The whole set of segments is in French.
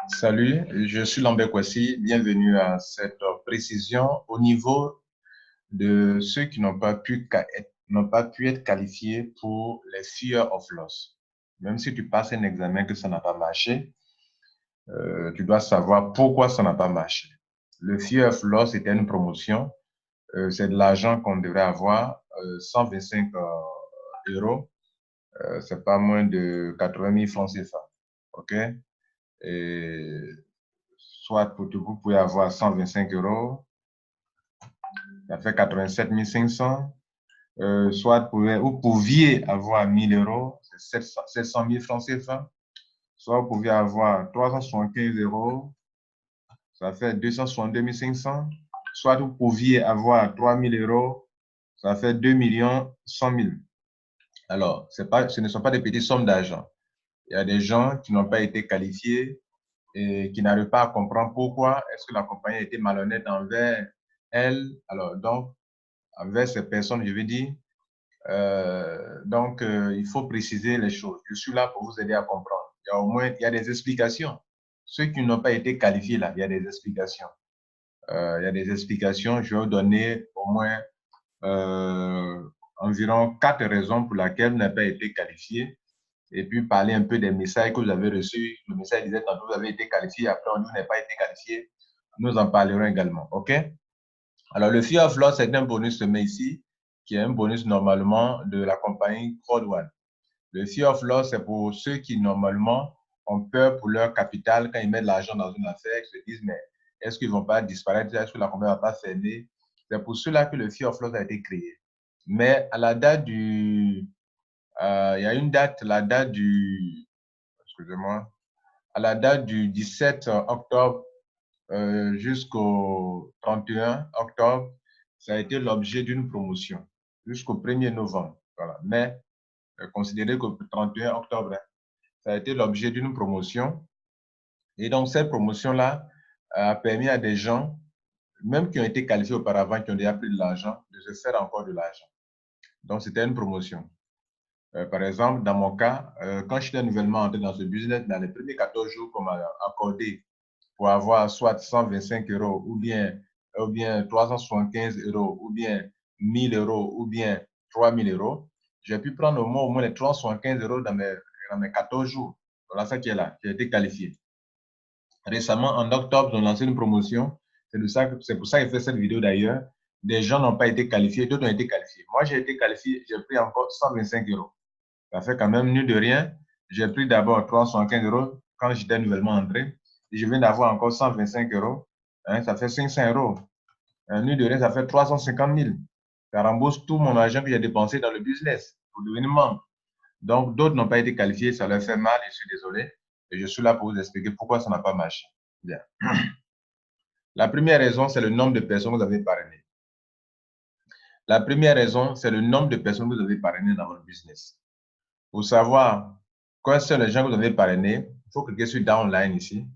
Salut, je suis Lambert Kwasi. Bienvenue à cette précision au niveau de ceux qui n'ont pas pu être qualifiés pour les Fear of Loss. Même si tu passes un examen que ça n'a pas marché, tu dois savoir pourquoi ça n'a pas marché. Le Fear of Loss était une promotion. C'est de l'argent qu'on devrait avoir, 125 euros. C'est pas moins de 80 000 francs CFA. OK? Et soit vous pouvez avoir 125 euros, ça fait 87 500. Soit vous pouviez avoir 1000 euros, c'est 700 000 francs CFA. Soit vous pouviez avoir 375 euros, ça fait 262 500. Soit vous pouviez avoir 3000 euros, ça fait 2 100 000. Alors, ce ne sont pas des petites sommes d'argent. Il y a des gens qui n'ont pas été qualifiés et qui n'arrivent pas à comprendre pourquoi est-ce que la compagnie a été malhonnête envers elle. Alors, donc, envers ces personnes, je veux dire. Il faut préciser les choses. Je suis là pour vous aider à comprendre. Il y a des explications. Ceux qui n'ont pas été qualifiés, là, il y a des explications. Il y a des explications. Je vais vous donner au moins environ 4 raisons pour lesquelles vous n'avez pas été qualifié. Et puis parler un peu des messages que vous avez reçus. Le message disait tantôt vous avez été qualifié, après on dit vous n'avez pas été qualifié. Nous en parlerons également. OK? Alors, le Fear of Loss, c'est un bonus semé ici, qui est un bonus normalement de la compagnie Crowd One. Le Fear of Loss, c'est pour ceux qui normalement ont peur pour leur capital quand ils mettent l'argent dans une affaire, ils se disent, mais est-ce qu'ils ne vont pas disparaître? Est-ce que la compagnie ne va pas fermer? C'est pour cela que le Fear of Loss a été créé. Mais à la date il y a une date, excusez-moi, à la date du 17 octobre jusqu'au 31 octobre, ça a été l'objet d'une promotion jusqu'au 1er novembre. Voilà. Mais considérez qu'au 31 octobre, ça a été l'objet d'une promotion. Et donc, cette promotion-là a permis à des gens, même qui ont été qualifiés auparavant, qui ont déjà pris de l'argent, de se faire encore de l'argent. Donc, c'était une promotion. Par exemple, dans mon cas, quand j'étais nouvellement entré dans ce business, dans les premiers 14 jours qu'on m'a accordé pour avoir soit 125 euros ou bien 375 euros ou bien 1000 euros ou bien 3000 euros, j'ai pu prendre au moins les 375 euros dans mes 14 jours. Voilà ça qui est là, qui a été qualifié. Récemment, en octobre, ils ont lancé une promotion. C'est pour ça que j'ai fait cette vidéo d'ailleurs. Des gens n'ont pas été qualifiés, d'autres ont été qualifiés. Moi, j'ai été qualifié, j'ai pris encore 125 euros. Ça fait quand même mieux de rien. J'ai pris d'abord 315 euros quand j'étais nouvellement entré. Et je viens d'avoir encore 125 euros. Hein, ça fait 500 euros. Mieux de rien, ça fait 350 000. Ça rembourse tout mon argent que j'ai dépensé dans le business pour devenir membre. Donc, d'autres n'ont pas été qualifiés, ça leur fait mal, je suis désolé. Et je suis là pour vous expliquer pourquoi ça n'a pas marché. Bien. La première raison, c'est le nombre de personnes que vous avez parrainées. La première raison, c'est le nombre de personnes que vous avez parrainées dans votre business. Pour savoir quels sont les gens que vous avez parrainés, il faut cliquer sur Downline ici.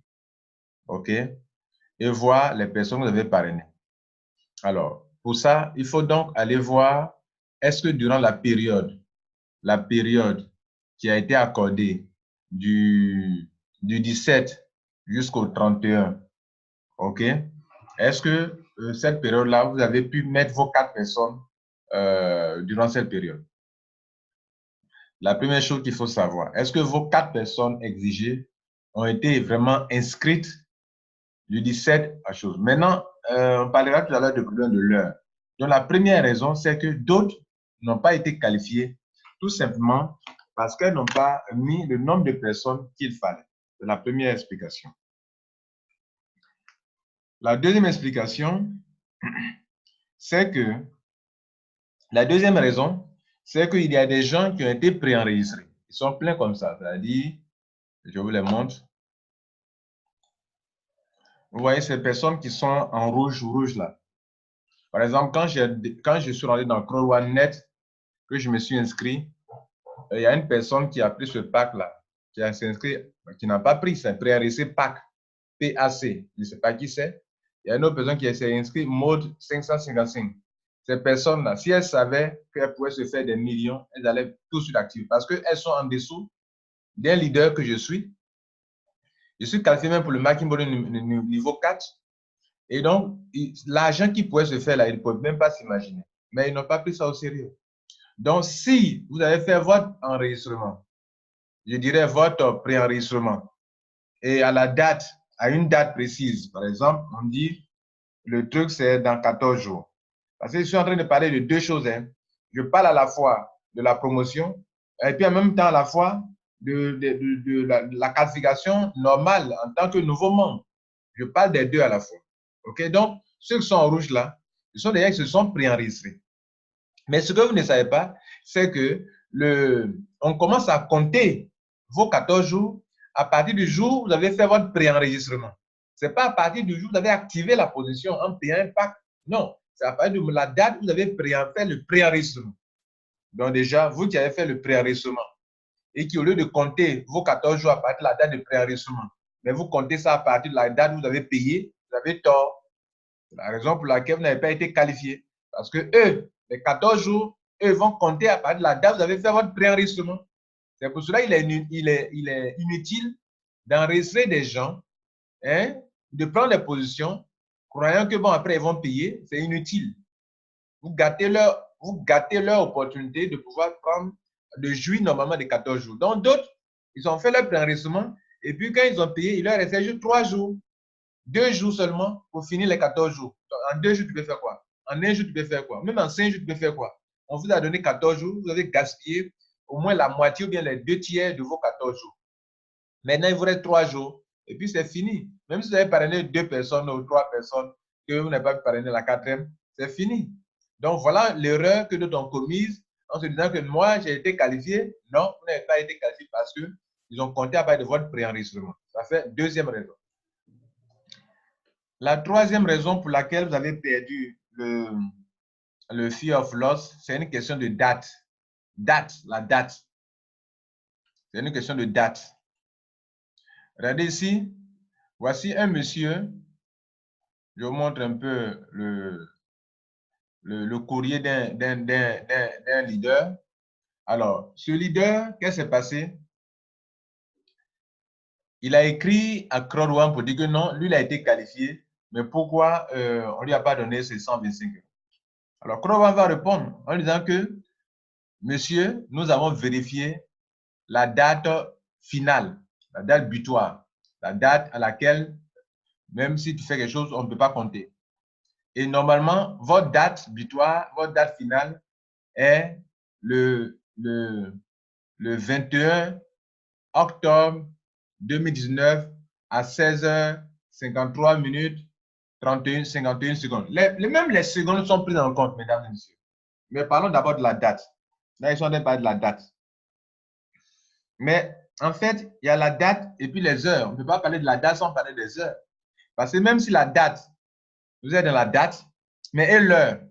OK? Et voir les personnes que vous avez parrainées. Alors, pour ça, il faut donc aller voir est-ce que durant la période qui a été accordée du 17 jusqu'au 31, OK? Est-ce que cette période-là, vous avez pu mettre vos 4 personnes durant cette période? La première chose qu'il faut savoir, est-ce que vos 4 personnes exigées ont été vraiment inscrites du 17 à chose? Maintenant, on parlera tout à l'heure de problème de l'heure. Donc, la première raison, c'est que d'autres n'ont pas été qualifiés tout simplement parce qu'elles n'ont pas mis le nombre de personnes qu'il fallait. C'est la première explication. La deuxième explication, c'est que la deuxième raison, c'est qu'il y a des gens qui ont été préenregistrés. Ils sont pleins comme ça. C'est-à-dire, je vous les montre. Vous voyez ces personnes qui sont en rouge là. Par exemple, quand je suis rentré dans Crowd One Net, que je me suis inscrit, il y a une personne qui a pris ce pack-là, qui a inscrit, qui n'a pas pris, c'est pré-enregistré pack, PAC. Je ne sais pas qui c'est. Il y a une autre personne qui s'est inscrite mode 555. Ces personnes-là, si elles savaient qu'elles pouvaient se faire des millions, elles allaient tout de suite activer parce qu'elles sont en dessous d'un leader que je suis Je suis qualifié même pour le marking bonus niveau 4. Et donc, l'argent qui pouvait se faire là, ils ne peuvent même pas s'imaginer. Mais ils n'ont pas pris ça au sérieux. Donc, si vous avez fait votre enregistrement, je dirais votre préenregistrement, et à la date, à une date précise, par exemple, on dit le truc c'est dans 14 jours. Parce que je suis en train de parler de deux choses. Hein. Je parle à la fois de la promotion et puis en même temps à la fois de la qualification normale en tant que nouveau membre. Je parle des deux à la fois. OK? Donc, ceux qui sont en rouge là, ce sont des gens qui se sont préenregistrés. Mais ce que vous ne savez pas, c'est que on commence à compter vos 14 jours à partir du jour où vous avez fait votre préenregistrement. Ce n'est pas à partir du jour où vous avez activé la position en payant un pack. Non, c'est à partir de la date où vous avez fait le préenregistrement. Donc déjà, vous qui avez fait le préenregistrement et qui, au lieu de compter vos 14 jours à partir de la date de préenregistrement, mais vous comptez ça à partir de la date où vous avez payé, vous avez tort. C'est la raison pour laquelle vous n'avez pas été qualifié. Parce que eux, les 14 jours, eux vont compter à partir de la date où vous avez fait votre préenregistrement. C'est pour cela qu'il est inutile d'enregistrer des gens, hein, de prendre les positions, croyant que bon, après, ils vont payer. C'est inutile. Vous gâtez leur opportunité de pouvoir prendre, de jouir normalement des 14 jours. Donc, d'autres, ils ont fait leur préenregistrement et puis quand ils ont payé, il leur restait juste 3 jours. 2 jours seulement pour finir les 14 jours. En 2 jours, tu peux faire quoi? En 1 jour, tu peux faire quoi? Même en 5 jours, tu peux faire quoi? On vous a donné 14 jours, vous avez gaspillé au moins la moitié ou bien les 2 tiers de vos 14 jours. Maintenant, il vous reste 3 jours et puis c'est fini. Même si vous avez parrainé 2 personnes ou 3 personnes que vous n'avez pas pu parrainer la 4e, c'est fini. Donc, voilà l'erreur que d'autres ont commise en se disant que moi, j'ai été qualifié. Non, vous n'avez pas été qualifié parce qu'ils ont compté à partir de votre préenregistrement. Ça fait deuxième raison. La troisième raison pour laquelle vous avez perdu le fear of loss, c'est une question de date. La date. C'est une question de date. Regardez ici, voici un monsieur, je vous montre un peu le courrier d'un leader. Alors, ce leader, qu'est-ce qui s'est passé? Il a écrit à Crowd1 pour dire que non, lui, il a été qualifié, mais pourquoi on ne lui a pas donné ses 125 euros? Alors, Crowd1 va répondre en disant que monsieur, nous avons vérifié la date finale, la date butoir, la date à laquelle, même si tu fais quelque chose, on ne peut pas compter. Et normalement, votre date butoir, votre date finale est le 21 octobre 2019 à 16h53 minutes 51 secondes. Même les secondes sont prises en compte, mesdames et messieurs. Mais parlons d'abord de la date. Là, ils sont en train de parler de la date. Mais en fait, il y a la date et puis les heures. On ne peut pas parler de la date sans parler des heures. Parce que même si la date, vous êtes dans la date, mais et l'heure.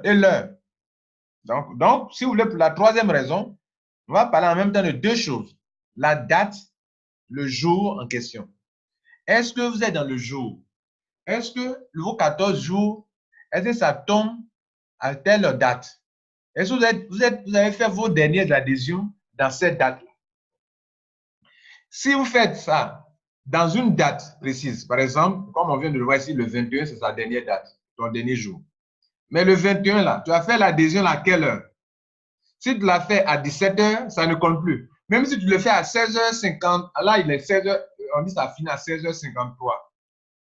Et l'heure. Donc, si vous voulez, pour la troisième raison, on va parler en même temps de deux choses. La date, le jour en question. Est-ce que vous êtes dans le jour? Est-ce que vos 14 jours, est-ce que ça tombe à telle date? Est-ce que vous avez fait vos dernières adhésions dans cette date-là? Si vous faites ça dans une date précise, par exemple, comme on vient de le voir ici, le 21, c'est sa dernière date, ton dernier jour. Mais le 21, là, tu as fait l'adhésion à quelle heure? Si tu l'as fait à 17h, ça ne compte plus. Même si tu le fais à 16h50, là, il est 16h, on dit ça finit à 16h53,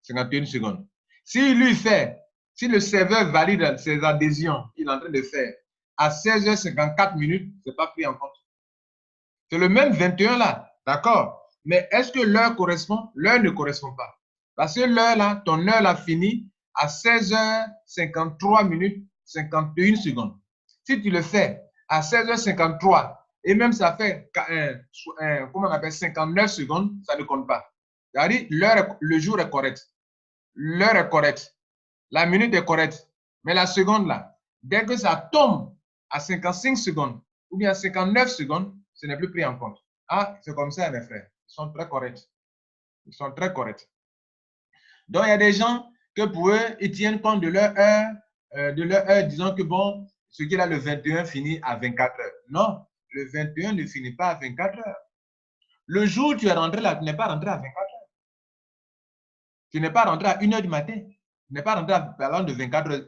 51 secondes. Si lui fait, si le serveur valide ses adhésions qu'il est en train de faire à 16h54 minutes, ce n'est pas pris en compte. C'est le même 21 là, d'accord? Mais est-ce que l'heure correspond? L'heure ne correspond pas. Parce que l'heure là, ton heure là finit à 16h53 minutes 51 secondes. Si tu le fais à 16h53 et même ça fait, comment on appelle, 59 secondes, ça ne compte pas. C'est-à-dire, le jour est correct. L'heure est correcte. La minute est correcte. Mais la seconde là, dès que ça tombe à 55 secondes ou bien à 59 secondes, ce n'est plus pris en compte. Ah, c'est comme ça, mes frères. Ils sont très corrects. Ils sont très corrects. Donc, il y a des gens que pour eux, ils tiennent compte de leur heure, disant que bon, ce qui est là, le 21 finit à 24 heures. Non, le 21 ne finit pas à 24 heures. Le jour où tu es rentré là, tu n'es pas rentré à 24 heures. Tu n'es pas rentré à 1 heure du matin. Tu n'es pas rentré à parlant de 24 heures,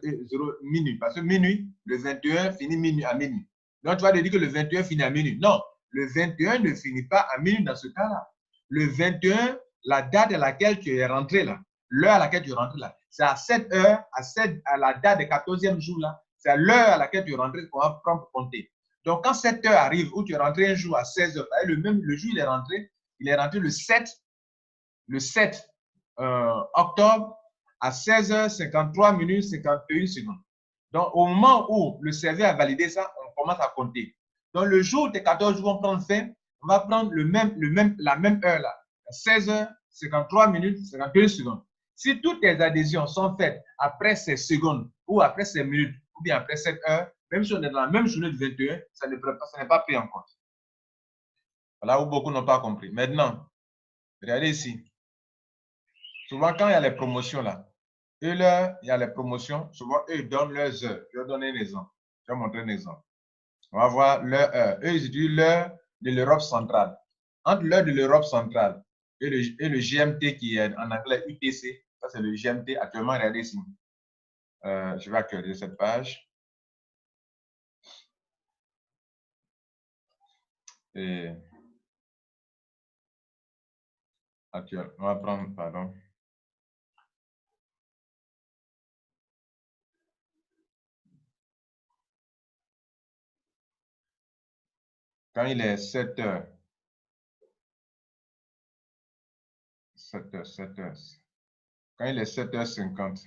minuit. Parce que minuit, le 21 finit minuit à minuit. Donc, tu vas te dire que le 21 finit à minuit. Non, le 21 ne finit pas à minuit dans ce cas-là. Le 21, la date à laquelle tu es rentré là, l'heure à laquelle tu es rentré là, c'est à 7 heures, à la date du 14e jour là, c'est à l'heure à laquelle tu es rentré qu'on va prendre pour compter. Donc, quand 7 heures arrive, où tu es rentré un jour à 16 heures, le jour il est rentré le 7 octobre à 16h53 minutes 51 secondes. Donc, au moment où le serveur a validé ça, on commence à compter. Donc, le jour où tes 14 jours vont prendre fin, on va prendre la même heure là, à 16h53 minutes 51 secondes. Si toutes tes adhésions sont faites après ces secondes ou après ces minutes ou bien après cette heure, même si on est dans la même journée de 21, ça n'est pas pris en compte. Voilà où beaucoup n'ont pas compris. Maintenant, regardez ici. Souvent, quand il y a les promotions là, il y a les promotions, souvent, eux donnent leurs heures. Je vais donner un exemple. Je vais montrer un exemple. On va voir leur heure. Eux, ils utilisent l'heure de l'Europe centrale. Entre l'heure de l'Europe centrale et le GMT qui est en anglais UTC, ça c'est le GMT actuellement, regardez ici. Je vais actualiser cette page. Et actuellement, on va prendre, pardon. Quand il est 7 heures, 7 heures, 7 heures. Quand il est 7h50,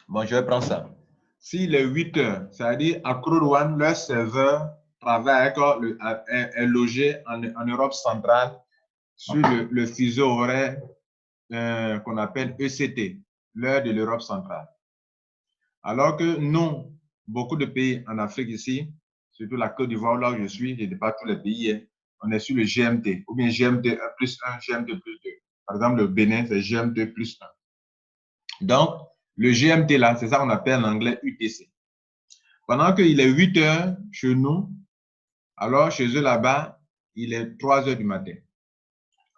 bon, je vais prendre ça. S'il est 8 heures, c'est-à-dire à Accor One, leur serveur travaille est logé en Europe centrale sur le fuseau horaire qu'on appelle ECT, l'heure de l'Europe centrale. Alors que nous, beaucoup de pays en Afrique ici, surtout la Côte d'Ivoire, là où je suis, je ne dis pas tous les pays, on est sur le GMT, ou bien GMT 1+1, GMT +2. Par exemple, le Bénin, c'est GMT +1. Donc, le GMT là, c'est ça qu'on appelle en anglais UTC. Pendant qu'il est 8 heures chez nous, alors chez eux là-bas, il est 3 heures du matin.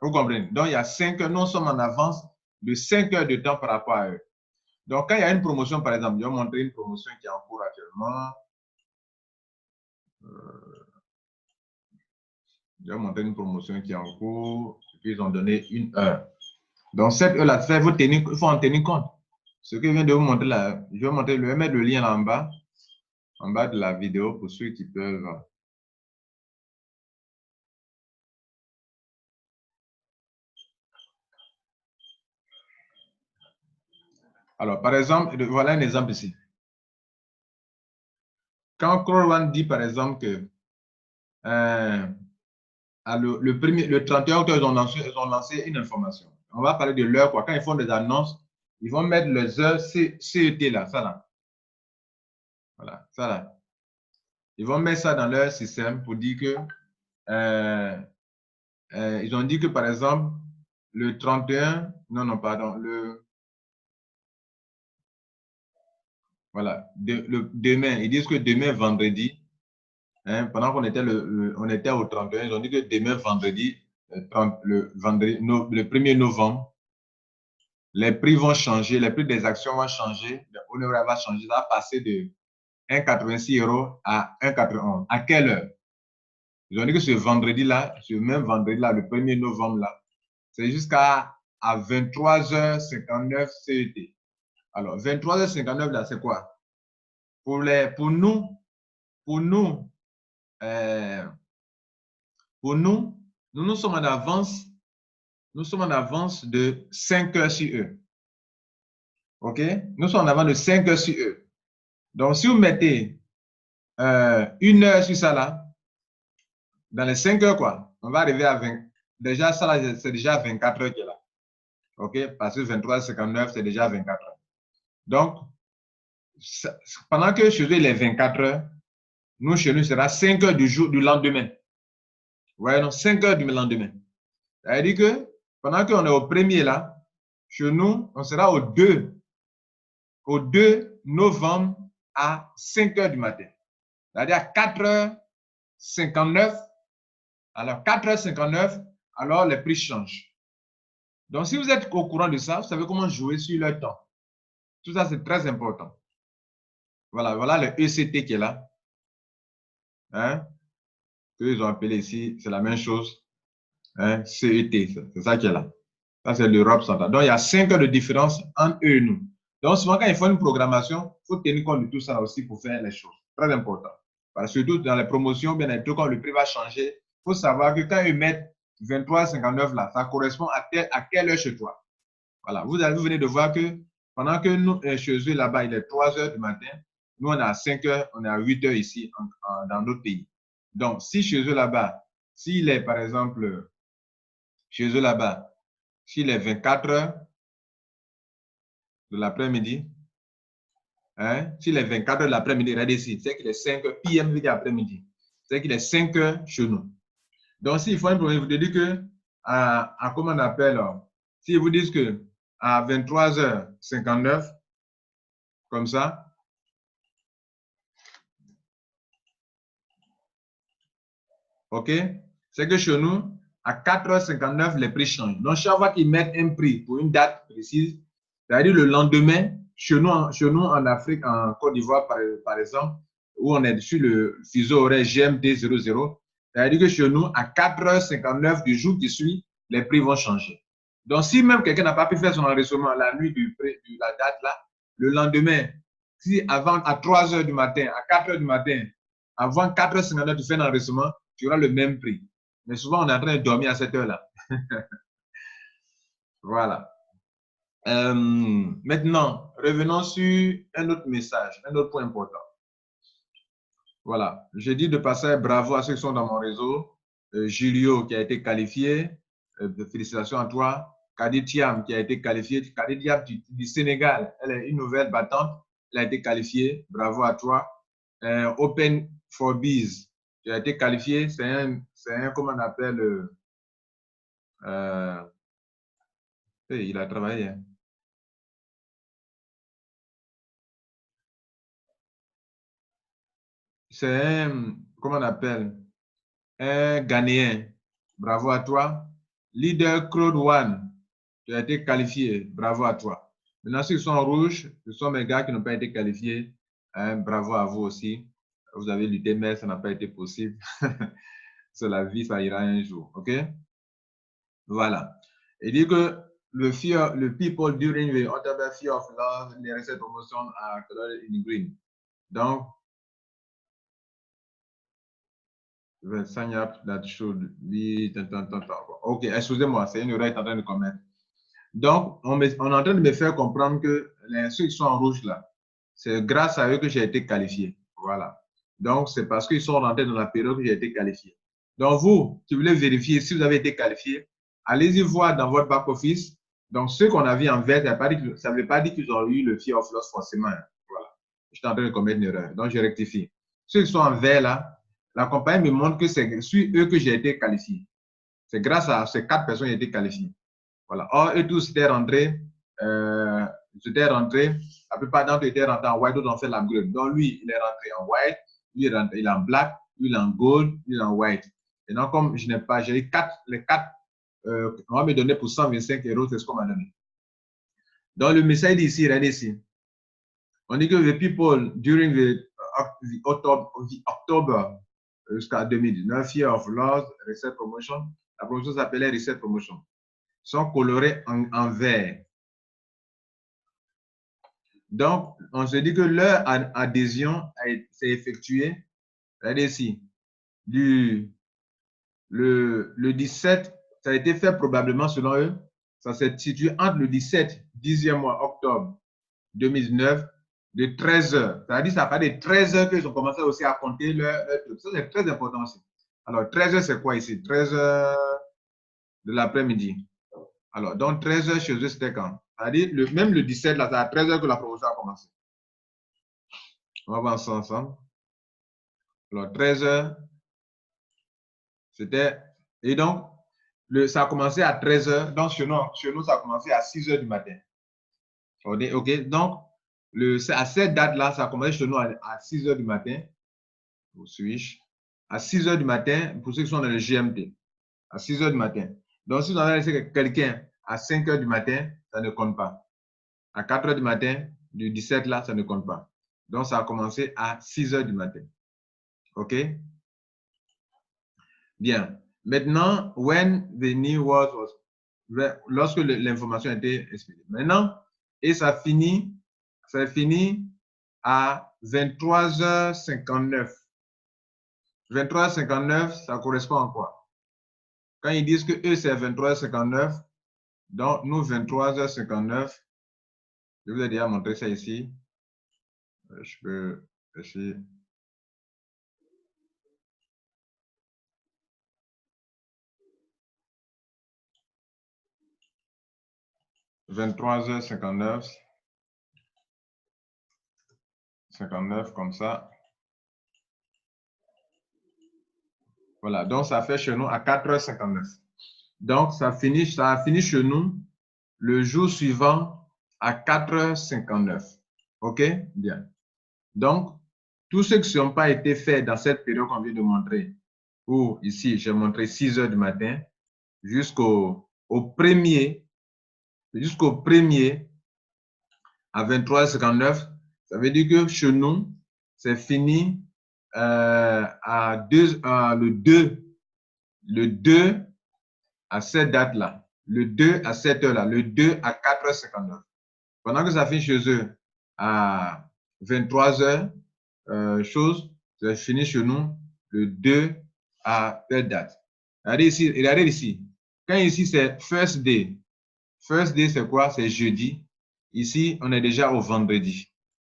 Vous comprenez? Donc, il y a 5 heures, nous sommes en avance de 5 heures de temps par rapport à eux. Donc, quand il y a une promotion, par exemple, je vais montrer une promotion qui est en cours actuellement. Je vais montrer une promotion qui est en cours, et puis ils ont donné 1 heure. Donc, cette heure-là, il faut en tenir compte. Ce que je viens de vous montrer là, je vais mettre le lien là en bas de la vidéo pour ceux qui peuvent. Alors, par exemple, voilà un exemple ici. Quand Accor dit, par exemple, que le 31 octobre, ils ont lancé une information. On va parler de l'heure, quoi. Quand ils font des annonces, ils vont mettre les heures CET là, ça là. Voilà, ça là. Ils vont mettre ça dans leur système pour dire que ils ont dit que, par exemple, le 31, non, pardon, voilà, demain, ils disent que demain, vendredi, hein, pendant qu'on était, on était au 31, ils ont dit que demain, vendredi, le 1er novembre, les prix vont changer, les prix des actions vont changer, le euro va changer, ça va passer de 1,86 € à 1,91. À quelle heure? Ils ont dit que ce vendredi-là, ce même vendredi-là, le 1er novembre, là, c'est jusqu'à 23h59 CET. Alors, 23h59, là, c'est quoi? Pour nous, nous sommes en avance. Nous sommes en avance de 5 heures sur eux. OK? Nous sommes en avance de 5 heures sur eux. Donc, si vous mettez 1 heure sur ça là, dans les 5 heures, quoi, on va arriver à 20. Déjà, ça là, c'est déjà 24 heures qui est là. OK? Parce que 23h59, c'est déjà 24 heures. Donc, pendant que chez eux, il est 24 heures, nous, chez nous, sera 5 heures du lendemain. Ouais, non, 5 heures du lendemain. Ça veut dire que pendant qu'on est au premier là, chez nous, on sera au 2 au 2 novembre à 5 heures du matin. C'est-à-dire à 4h59. Alors, 4h59, alors les prix changent. Donc, si vous êtes au courant de ça, vous savez comment jouer sur le temps. Tout ça, c'est très important. Voilà, voilà le ECT qui est là. Hein? Que ils ont appelé ici, c'est la même chose. Hein? CET, c'est ça qui est là. Ça, c'est l'Europe centrale. Donc, il y a 5 heures de différence entre eux et nous. Donc, souvent, quand il faut une programmation, il faut tenir compte de tout ça aussi pour faire les choses. Très important. Parce que surtout dans les promotions, bien sûr, quand le prix va changer, il faut savoir que quand ils mettent 23,59 là, ça correspond à quelle heure chez toi. Voilà. Vous venez de voir que pendant que nous, chez eux, là-bas, il est 3 heures du matin, nous, on est à 5 heures, on est à 8 heures ici, dans notre pays. Donc, si chez eux, là-bas, s'il est, par exemple, chez eux, là-bas, s'il est 24 heures de l'après-midi, hein, s'il est 24 heures de l'après-midi, regardez ici, c'est qu'il est 5 heures, PM veut dire après-midi, c'est qu'il est 5 heures chez nous. Donc, s'il faut un problème, vous dites que, comment on appelle, si vous disent que à 23h59, comme ça, ok, c'est que chez nous, à 4h59, les prix changent. Donc, chaque fois qu'ils mettent un prix pour une date précise, c'est-à-dire le lendemain, chez nous en Afrique, en Côte d'Ivoire, par exemple, où on est sur le fuseau horaire GMT 00, c'est-à-dire que chez nous, à 4h59 du jour qui suit, les prix vont changer. Donc, si même quelqu'un n'a pas pu faire son enregistrement la nuit de la date là, le lendemain, si avant à 3h du matin, à 4h du matin, avant 4h59 tu fais un enregistrement, tu auras le même prix. Mais souvent, on est en train de dormir à cette heure-là. Voilà. Maintenant, revenons sur un autre message, un autre point important. Voilà. Je dis de passer bravo à ceux qui sont dans mon réseau. Julio qui a été qualifié. Félicitations à toi. Kadi Thiam qui a été qualifié. Kadi Thiam du Sénégal. Elle est une nouvelle battante. Elle a été qualifiée. Bravo à toi. Open for Bees qui a été qualifié. C'est un, comment on appelle, il a travaillé. Hein. C'est un, comment on appelle, un Ghanéen. Bravo à toi. Leader Claude One, tu as été qualifié. Bravo à toi. Maintenant, ceux qui sont en rouge, ce sont mes gars qui n'ont pas été qualifiés. Hein, bravo à vous aussi. Vous avez lutté, mais ça n'a pas été possible. C'est la vie, ça ira un jour. OK? Voilà. Il dit que le people during the October fear of love, les recettes promotion are colored in green. Donc, sign up that should be. Ok, excusez-moi, c'est une oreille en train de commettre. Donc, on est en train de me faire comprendre que ceux qui sont en rouge là, c'est grâce à eux que j'ai été qualifié. Voilà. Donc, c'est parce qu'ils sont rentrés dans la période que j'ai été qualifié. Donc, vous, si vous voulez vérifier si vous avez été qualifié, allez-y voir dans votre back-office. Donc, ceux qu'on a vu en vert, ça ne veut pas dire qu'ils ont eu le fear of loss forcément. Voilà. Je suis en train de commettre une erreur. Donc, je rectifie. Ceux qui sont en vert là, la compagnie me montre que c'est sur eux que j'ai été qualifié. C'est grâce à ces 4 personnes qui ont été qualifiées. Voilà. Or, eux tous étaient rentrés, la plupart d'entre eux étaient rentrés en white, d'autres ont fait la green. Donc, lui, il est rentré en white, lui, il est en black, lui, il est en gold, lui, il est en white. Et donc, comme je n'ai pas, j'ai eu les 4, on va me donner pour 125 €, c'est ce qu'on m'a donné. Donc, le message ici, regardez ici. On dit que the people during the October jusqu'à 2019, Year of Loss, Reset Promotion, la promotion s'appelait Reset Promotion, sont colorés en vert. Donc, on se dit que leur adhésion s'est effectuée, regardez ici, le 17, ça a été fait probablement selon eux, ça s'est situé entre le 17, 10e mois, octobre 2019, de 13 heures. C'est-à-dire ça fait de 13 heures qu'ils ont commencé aussi à compter leur truc. Ça, c'est très important aussi. Alors, 13 heures, c'est quoi ici? 13 heures de l'après-midi. Alors, donc 13 heures chez eux, c'était quand? C'est-à-dire, même le 17, là, c'est à 13 heures que la promotion a commencé. On va voir ça ensemble. Alors, 13 heures, c'était... Et donc, ça a commencé à 13 heures. Donc, chez nous, ça a commencé à 6 heures du matin. OK? Donc, À cette date-là, ça a commencé chez nous à 6 heures du matin. Où suis-je? À 6 heures du matin, pour ceux qui sont dans le GMT. À 6 heures du matin. Donc, si vous avez laissé quelqu'un à 5 heures du matin, ça ne compte pas. À 4 heures du matin, du 17 là, ça ne compte pas. Donc, ça a commencé à 6 heures du matin. OK? Bien. Maintenant, when the new word was, lorsque l'information a été expédiée. Maintenant, et ça finit à 23h59. 23h59, ça correspond à quoi? Quand ils disent que eux, c'est 23h59, donc nous, 23h59, je vous ai déjà montré ça ici. Je peux essayer. « 23h59, 59 comme ça. Voilà, donc ça fait chez nous à 4h59. Donc, ça a fini chez nous le jour suivant à 4h59. OK? Bien. Donc, tous ceux qui n'ont pas été faits dans cette période qu'on vient de montrer, ou ici, j'ai montré 6 heures du matin, jusqu'au premier à 23h59, ça veut dire que chez nous, c'est fini le 2 à cette date-là, le 2 à cette heure-là, le 2 à 4h59. Pendant que ça finit chez eux à 23h, c'est fini chez nous le 2 à telle date. Regardez ici. Quand ici, c'est first day. First day, c'est quoi? C'est jeudi. Ici, on est déjà au vendredi.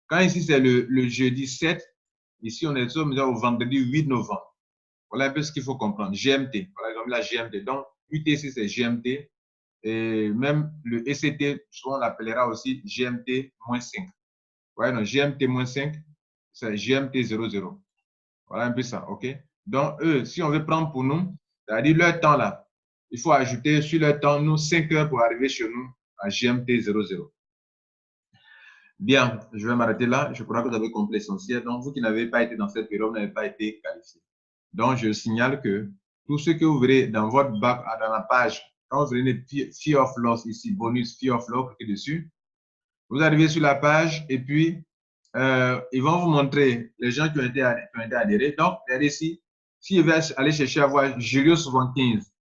Quand ici, c'est le jeudi 7, ici, on est déjà au vendredi 8 novembre. Voilà un peu ce qu'il faut comprendre. GMT, par exemple, la GMT. Donc, UTC, c'est GMT. Et même le ECT, souvent on l'appellera aussi GMT-5. Ouais, non, GMT-5, c'est GMT00. Voilà un peu ça, OK? Donc, eux, si on veut prendre pour nous, c'est-à-dire leur temps là, il faut ajouter sur leur temps, nous, 5 heures pour arriver chez nous à GMT00. Bien, je vais m'arrêter là. Je crois que vous avez compris l'essentiel. Donc, vous qui n'avez pas été dans cette période, vous n'avez pas été qualifié. Donc, je signale que tout ce que vous verrez dans votre bac, dans la page, quand vous verrez Fear of Loss ici, bonus Fear of Loss, cliquez dessus. Vous arrivez sur la page et puis, ils vont vous montrer les gens qui ont été adhérés. Donc, regardez ici, si je vais aller chercher à voir Julio 75,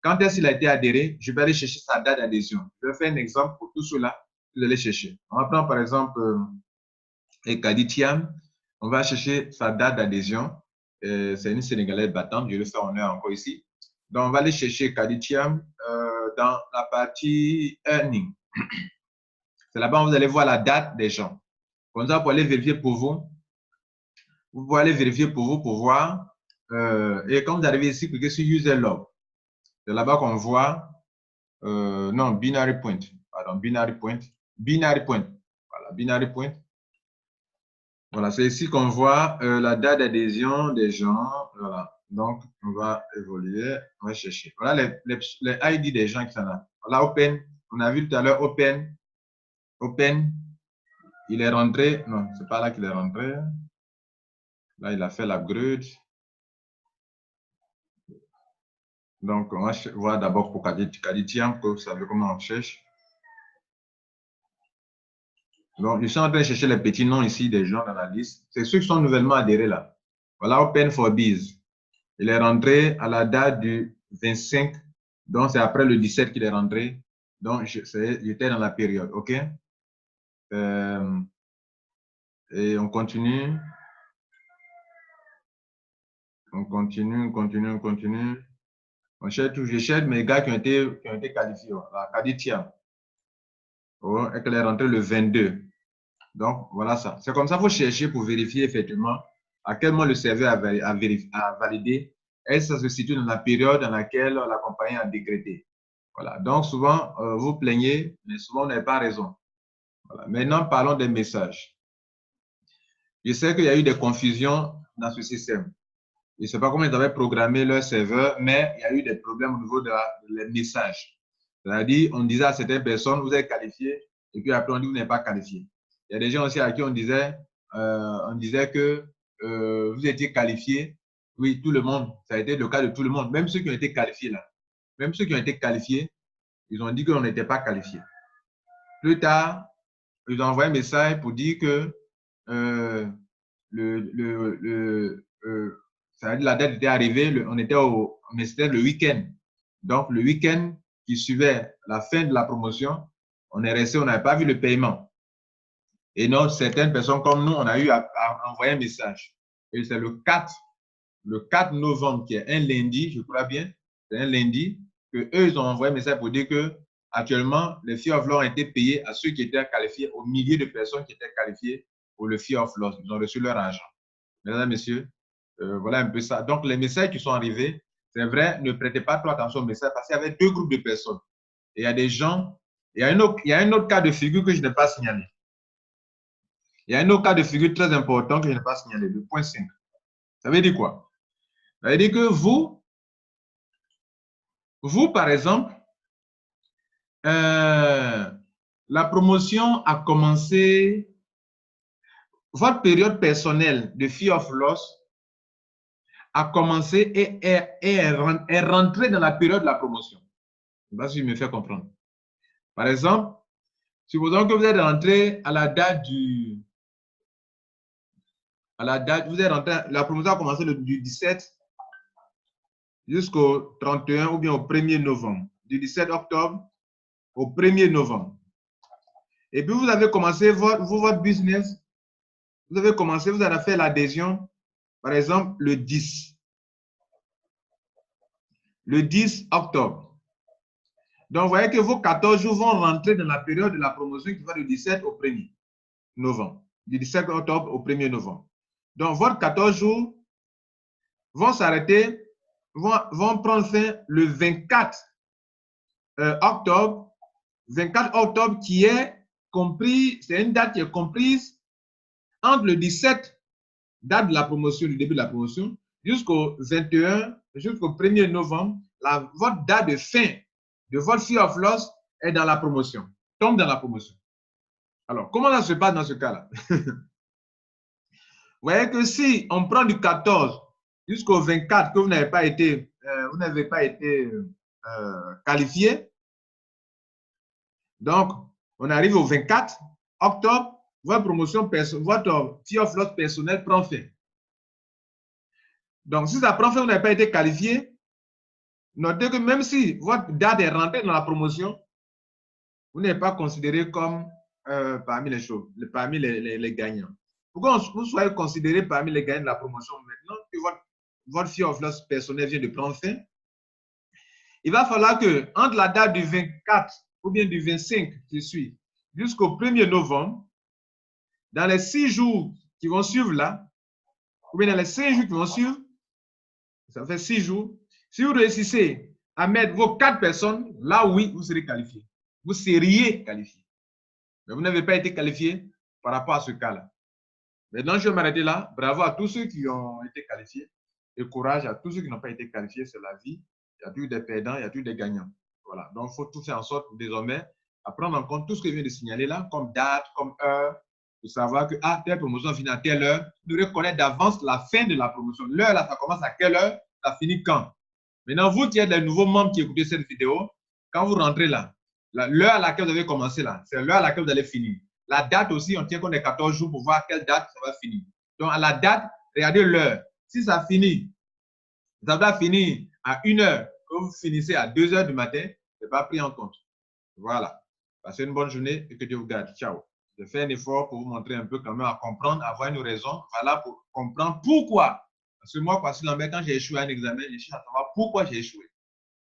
quand est-ce qu'il a été adhéré, je vais aller chercher sa date d'adhésion. Je vais faire un exemple pour tout cela. Vous allez chercher. On va prendre par exemple Kadi Thiam. On va chercher sa date d'adhésion. C'est une Sénégalaise battante. Je le fais honneur encore ici. Donc, on va aller chercher Kadi Thiam dans la partie Earning. C'est là-bas où vous allez voir la date des gens. Comme ça, vous pouvez aller vérifier pour vous. Vous pouvez aller vérifier pour vous pour voir. Et quand vous arrivez ici, cliquez sur User Log. C'est là-bas qu'on voit. Non, Binary Point. Pardon, Binary Point. Binary Point. Voilà, Binary Point. Voilà, c'est ici qu'on voit la date d'adhésion des gens. Voilà. Donc, on va évoluer. On va chercher. Voilà les ID des gens qui sont là. Voilà, Open. On a vu tout à l'heure Open. Open. Il est rentré. Non, c'est pas là qu'il est rentré. Là, il a fait l'upgrade. Donc, on va voir d'abord pour Kaditiam, que vous savez comment on cherche. Donc, je suis en train de chercher les petits noms ici des gens dans la liste. C'est ceux qui sont nouvellement adhérés là. Voilà, Open for Biz. Il est rentré à la date du 25. Donc, c'est après le 17 qu'il est rentré. Donc, j'étais dans la période. OK? Et on continue. On continue. Je cherche mes gars qui ont été qualifiés. La Kaditiam. Oh, et qu'elle est rentrée le 22. Donc, voilà ça. C'est comme ça qu'il faut chercher pour vérifier effectivement à quel moment le serveur a validé et ça se situe dans la période dans laquelle la compagnie a décrété. Voilà. Donc, souvent, vous plaignez, mais souvent, vous n'avez pas raison. Voilà. Maintenant, parlons des messages. Je sais qu'il y a eu des confusions dans ce système. Je ne sais pas comment ils avaient programmé leur serveur, mais il y a eu des problèmes au niveau des messages. C'est-à-dire, on disait à certaines personnes, vous êtes qualifié, et puis après, on dit, vous n'êtes pas qualifié. Il y a des gens aussi à qui on disait que vous étiez qualifié. Oui, tout le monde. Ça a été le cas de tout le monde. Même ceux qui ont été qualifiés là. Même ceux qui ont été qualifiés, ils ont dit qu'on n'était pas qualifiés. Plus tard, ils ont envoyé un message pour dire que la date était arrivée, mais c'était le week-end. Donc, le week-end qui suivait la fin de la promotion, on est resté, on n'avait pas vu le paiement. Et donc, certaines personnes comme nous, on a eu à envoyer un message. Et c'est le 4 novembre, qui est un lundi, je crois bien, c'est un lundi, que eux, ils ont envoyé un message pour dire que actuellement, les Fear of Law ont été payés à ceux qui étaient qualifiés, aux milliers de personnes qui étaient qualifiées pour le Fear of Law. Ils ont reçu leur argent. Mesdames, Messieurs, voilà un peu ça. Donc, les messages qui sont arrivés, c'est vrai, ne prêtez pas trop attention aux messages parce qu'il y avait deux groupes de personnes. Et il y a des gens, il y a un autre cas de figure que je n'ai pas signalé. Il y a un autre cas de figure très important que je n'ai pas signalé, le point 5. Ça veut dire quoi? Ça veut dire que vous, par exemple, la promotion a commencé, votre période personnelle de Fear of Loss a commencé et est rentrée dans la période de la promotion. Je ne sais pas si je me fais comprendre. Par exemple, supposons que vous êtes rentré à la date vous êtes rentré, la promotion a commencé du 17 jusqu'au 31 ou bien au 1er novembre. Du 17 octobre au 1er novembre. Et puis, vous avez commencé votre business. Vous avez fait l'adhésion, par exemple, le 10 octobre. Donc, vous voyez que vos 14 jours vont rentrer dans la période de la promotion qui va du 17 au 1er novembre. Du 17 octobre au 1er novembre. Donc, votre 14 jours vont s'arrêter, vont prendre fin le 24 octobre. 24 octobre qui est compris, c'est une date qui est comprise entre le 17, date de la promotion, du début de la promotion, jusqu'au 21, jusqu'au 1er novembre, votre date de fin de votre Fear of Loss est dans la promotion, tombe dans la promotion. Alors, comment ça se passe dans ce cas-là? Vous voyez que si on prend du 14 jusqu'au 24 que vous n'avez pas été, qualifié, donc on arrive au 24 octobre, votre promotion, votre Fear of Loss personnel prend fin. Donc, si ça prend fin, vous n'avez pas été qualifié, notez que même si votre date est rentrée dans la promotion, vous n'êtes pas considéré comme parmi les gagnants. Pourquoi vous soyez considéré parmi les gagnants de la promotion maintenant que votre Fear of Loss personnel vient de prendre fin? Il va falloir que entre la date du 24 ou bien du 25 qui suit jusqu'au 1er novembre, dans les 6 jours qui vont suivre là, ou bien dans les 5 jours qui vont suivre, ça fait 6 jours, si vous réussissez à mettre vos 4 personnes, là oui, vous serez qualifié. Vous seriez qualifié. Mais vous n'avez pas été qualifié par rapport à ce cas-là. Maintenant, je vais m'arrêter là. Bravo à tous ceux qui ont été qualifiés et courage à tous ceux qui n'ont pas été qualifiés. C'est la vie. Il y a toujours des perdants, il y a toujours des gagnants. Voilà. Donc, il faut tout faire en sorte désormais à prendre en compte tout ce que je viens de signaler là, comme date, comme heure, pour savoir que telle promotion finit à telle heure. Vous devez connaître d'avance la fin de la promotion. L'heure là, ça commence à quelle heure, ça finit quand. Maintenant, vous qui êtes des nouveaux membres qui écoutez cette vidéo, quand vous rentrez là, l'heure à laquelle vous avez commencé là, c'est l'heure à laquelle vous allez finir. La date aussi, on tient compte des 14 jours pour voir à quelle date ça va finir. Donc, à la date, regardez l'heure. Si ça finit, ça va finir à 1 heure, que vous finissez à 2 heures du matin, ce n'est pas pris en compte. Voilà. Passez une bonne journée et que Dieu vous garde. Ciao. Je fais un effort pour vous montrer un peu quand même à comprendre, à avoir une raison. Voilà, pour comprendre pourquoi. Parce que moi, quand j'ai échoué à un examen, je cherche à savoir pourquoi j'ai échoué.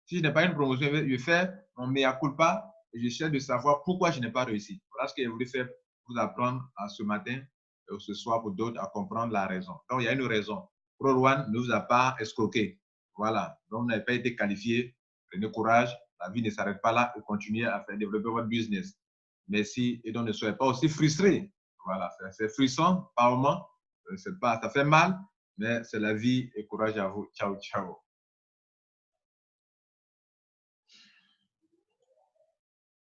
Si je n'ai pas une promotion, je fais mon mea culpa et je cherche de savoir pourquoi je n'ai pas réussi. Voilà ce que je voulais faire pour vous apprendre ce matin ou ce soir pour d'autres à comprendre la raison. Donc, il y a une raison. Pro1 ne vous a pas escroqué. Voilà. Donc, vous n'avez pas été qualifié. Prenez courage. La vie ne s'arrête pas là et continuez à faire développer votre business. Merci et donc ne soyez pas aussi frustrés. Voilà. C'est frustrant par moment. Ça fait mal, mais c'est la vie et courage à vous. Ciao, ciao.